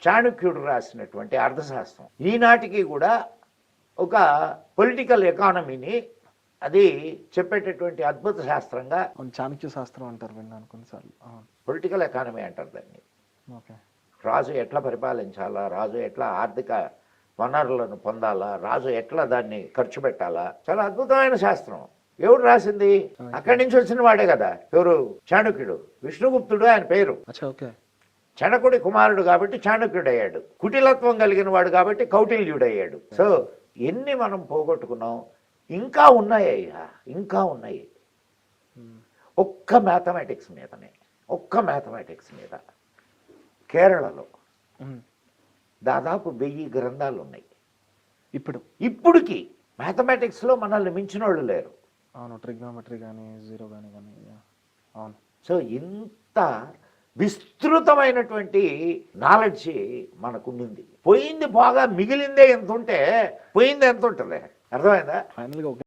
చాణక్యుడు రాసినటువంటి అర్థశాస్త్రం ఈనాటికి కూడా ఒక పొలిటికల్ ఎకానమీని అది చెప్పేటటువంటి అద్భుత శాస్త్రంగా చాణక్య శాస్త్రం అంటారు, విన్నాను కొన్నిసార్లు. పొలిటికల్ ఎకానమీ అంటారు దాన్ని. ఓకే. రాజు ఎట్లా పరిపాలించాలా, రాజు ఎట్లా ఆర్థిక వనరులను పొందాలా, రాజు ఎట్లా దాన్ని ఖర్చు పెట్టాలా, చాలా అద్భుతమైన శాస్త్రం. ఎవరు రాసింది? అక్కడి నుంచి వచ్చిన వాడే కదా. ఎవరు? చాణక్యుడు. విష్ణుగుప్తుడు ఆయన పేరు. చణకుడి కుమారుడు కాబట్టి చాణక్యుడు అయ్యాడు. కుటిలత్వం కలిగిన వాడు కాబట్టి కౌటిల్యుడు అయ్యాడు. సో ఎన్ని మనం పోగొట్టుకున్నాం, ఇంకా ఉన్నాయి అయ్యా, ఇంకా ఉన్నాయి. ఒక్క మ్యాథమెటిక్స్ మీద కేరళలో దాదాపు 1000 గ్రంథాలు ఉన్నాయి. ఇప్పుడుకి మ్యాథమెటిక్స్లో మనల్ని మించిన వాళ్ళు లేరు. అవును, ట్రిగ్నోమెట్రీ కానీ జీరో కానీ. అవును. సో ఇంత విస్తృతమైనటువంటి నాలెడ్జ్ మనకు ఉండింది. పోయింది బాగా, మిగిలిందే ఎంత ఉంటే పోయింది ఎంత ఉంటుంది, అర్థమైందా? ఫైనల్గా